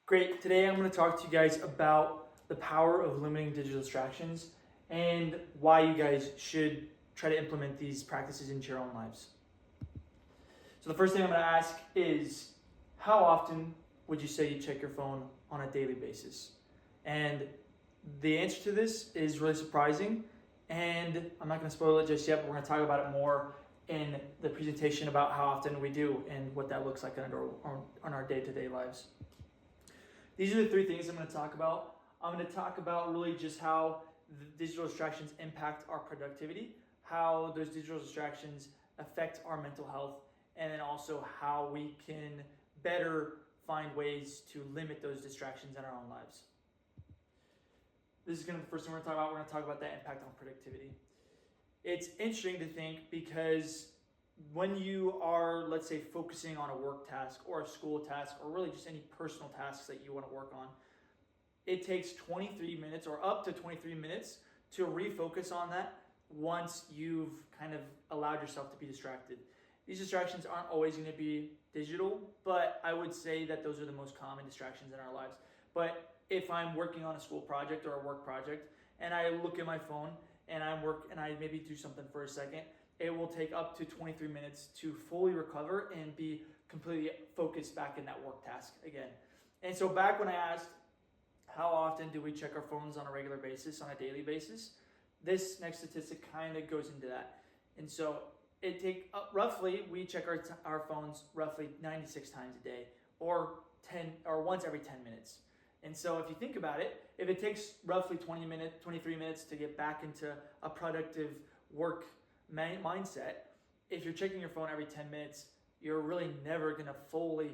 Great. Today I'm going to talk to you guys about the power of limiting digital distractions and why you guys should try to implement these practices into your own lives. So the first thing I'm going to ask is, how often would you say you check your phone on a daily basis? And the answer to this is really surprising, and I'm not going to spoil it just yet, but we're going to talk about it more in the presentation about how often we do and what that looks like on our day-to-day lives. These are the three things I'm going to talk about. I'm going to talk about really just how the digital distractions impact our productivity, how those digital distractions affect our mental health, and then also how we can better find ways to limit those distractions in our own lives. This is going to be the first thing we're going to talk about. We're going to talk about that impact on productivity. It's interesting to think because when you are, let's say, focusing on a work task or a school task or really just any personal tasks that you want to work on, it takes 23 minutes or up to 23 minutes to refocus on that once you've kind of allowed yourself to be distracted. These distractions aren't always going to be digital, but I would say that those are the most common distractions in our lives. But if I'm working on a school project or a work project and I look at my phone and I maybe do something for a second, it will take up to 23 minutes to fully recover and be completely focused back in that work task again. And so back when I asked, how often do we check our phones on a regular basis, on a daily basis? This next statistic kind of goes into that. And so we check our phones roughly 96 times a day or once every 10 minutes. And so if you think about it, if it takes roughly 23 minutes to get back into a productive work mindset, if you're checking your phone every 10 minutes, you're really never going to fully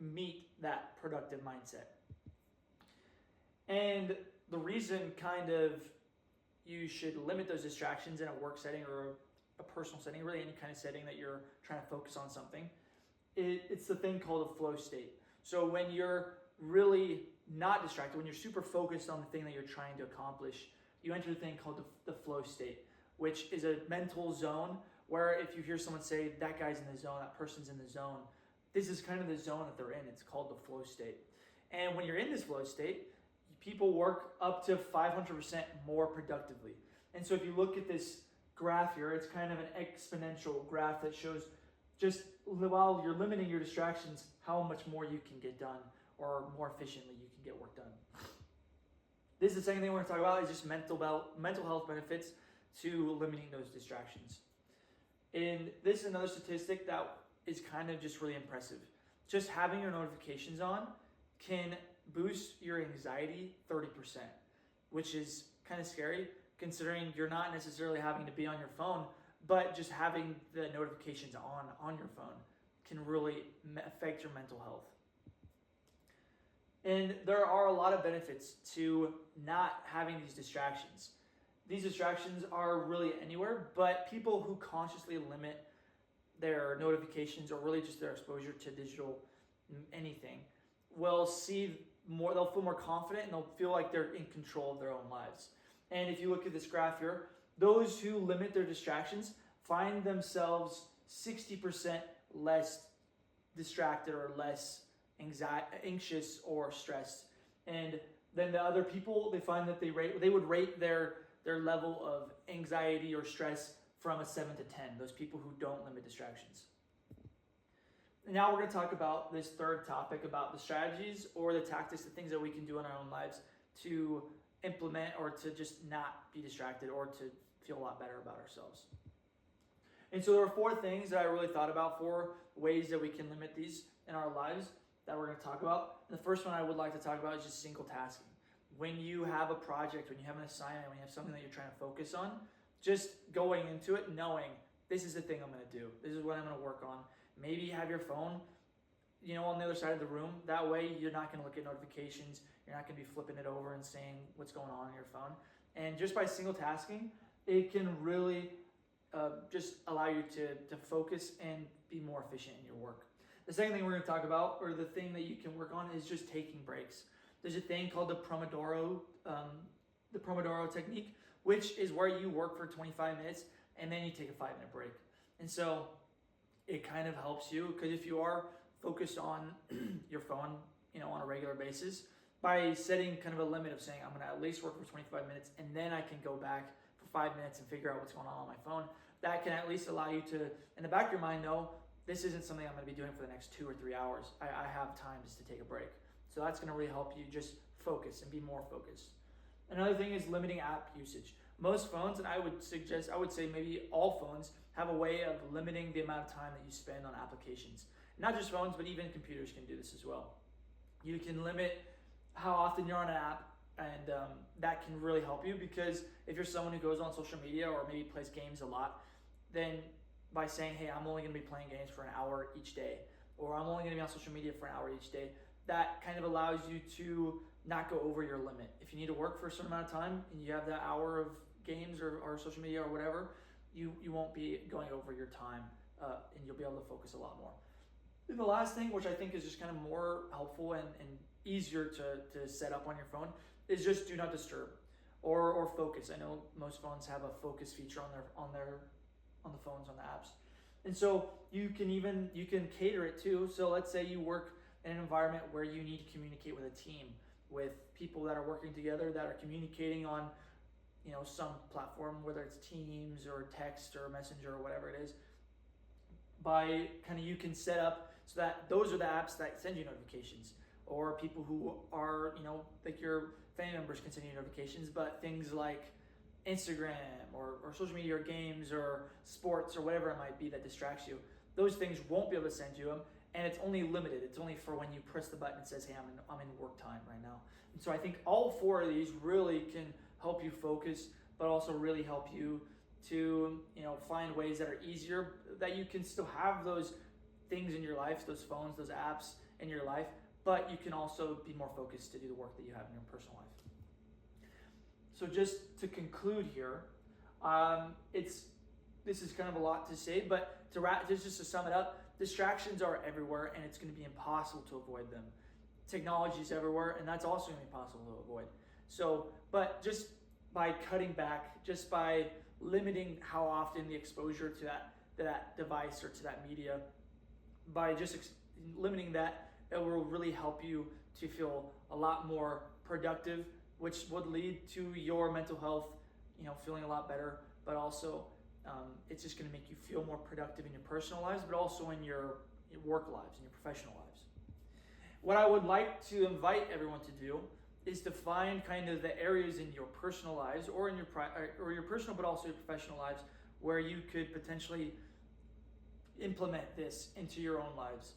meet that productive mindset. And the reason you should limit those distractions in a work setting or a personal setting, really any kind of setting that you're trying to focus on something, it's the thing called a flow state. So when you're really not distracted, when you're super focused on the thing that you're trying to accomplish, you enter the thing called the flow state, which is a mental zone where if you hear someone say, that guy's in the zone, that person's in the zone, this is kind of the zone that they're in. It's called the flow state. And when you're in this flow state, people work up to 500% more productively. And so if you look at this graph here, it's kind of an exponential graph that shows just while you're limiting your distractions, how much more you can get done or more efficiently you can get work done. This is the second thing we're going to talk about is just mental health benefits to limiting those distractions. And this is another statistic that is kind of just really impressive. Just having your notifications on can boost your anxiety 30%, which is kind of scary considering you're not necessarily having to be on your phone, but just having the notifications on your phone can really affect your mental health. And there are a lot of benefits to not having these distractions. These distractions are really anywhere, but people who consciously limit their notifications or really just their exposure to digital anything will see more, they'll feel more confident and they'll feel like they're in control of their own lives. And if you look at this graph here, those who limit their distractions find themselves 60% less distracted or less anxious or stressed. And then the other people, they find that they would rate their level of anxiety or stress from a 7 to 10, those people who don't limit distractions. And now we're going to talk about this third topic about the strategies or the tactics, the things that we can do in our own lives to implement or to just not be distracted or to feel a lot better about ourselves. And so there are 4 things that I really thought about, 4 ways that we can limit these in our lives that we're going to talk about. And the first one I would like to talk about is just single tasking. When you have a project, when you have an assignment, when you have something that you're trying to focus on, just going into it knowing this is the thing I'm going to do. This is what I'm going to work on. Maybe have your phone, on the other side of the room. That way you're not going to look at notifications. You're not going to be flipping it over and saying what's going on your phone. And just by single tasking, it can really just allow you to focus and be more efficient in your work. The second thing we're going to talk about, or the thing that you can work on, is just taking breaks. There's a thing called the Pomodoro technique, which is where you work for 25 minutes and then you take a 5-minute break. And so it kind of helps you, because if you are focused on your phone, on a regular basis by setting kind of a limit of saying I'm going to at least work for 25 minutes and then I can go back for 5 minutes and figure out what's going on my phone. That can at least allow you to, in the back of your mind, know this isn't something I'm going to be doing for the next 2 or 3 hours. I have time just to take a break. So that's going to really help you just focus and be more focused. Another thing is limiting app usage. Most phones, and I would say maybe all phones, have a way of limiting the amount of time that you spend on applications. Not just phones, but even computers can do this as well. You can limit how often you're on an app, and that can really help you, because if you're someone who goes on social media or maybe plays games a lot, then by saying, hey, I'm only going to be playing games for an hour each day, or I'm only going to be on social media for an hour each day, that kind of allows you to not go over your limit. If you need to work for a certain amount of time and you have that hour of games or social media or whatever, you won't be going over your time, and you'll be able to focus a lot more. And the last thing, which I think is just kind of more helpful and easier to set up on your phone, is just do not disturb or focus. I know most phones have a focus feature on the phones, on the apps. And so you can cater it too. So let's say you work in an environment where you need to communicate with a team, with people that are working together, that are communicating on some platform, whether it's Teams or text or Messenger or whatever it is. By you can set up so that those are the apps that send you notifications, or people who are, like your family members can send you notifications, but things like Instagram or social media or games or sports or whatever it might be that distracts you, those things won't be able to send you them, and it's only limited. It's only for when you press the button and says, hey, I'm in work time right now. And so I think all 4 of these really can help you focus, but also really help you to find ways that are easier, that you can still have those things in your life, those phones, those apps in your life, but you can also be more focused to do the work that you have in your personal life. So just to conclude here, this is kind of a lot to say, but just to sum it up, distractions are everywhere, and it's going to be impossible to avoid them. Technology is everywhere, and that's also going to be impossible to avoid. So, but just by cutting back, just by limiting how often the exposure to that device or to that media, by just limiting that, it will really help you to feel a lot more productive, which would lead to your mental health, feeling a lot better, but also it's just going to make you feel more productive in your personal lives, but also in your work lives and your professional lives. What I would like to invite everyone to do is to find kind of the areas in your personal lives or in your personal, but also your professional lives, where you could potentially implement this into your own lives.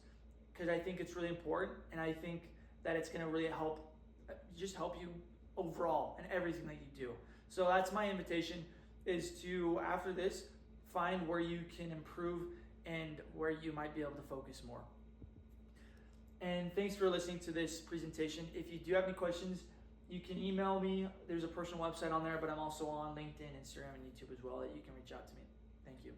Because I think it's really important, and I think that it's going to really help you overall in everything that you do. So that's my invitation, is to, after this, find where you can improve and where you might be able to focus more. And thanks for listening to this presentation. If you do have any questions, you can email me. There's a personal website on there, but I'm also on LinkedIn, Instagram, and YouTube as well, that you can reach out to me. Thank you.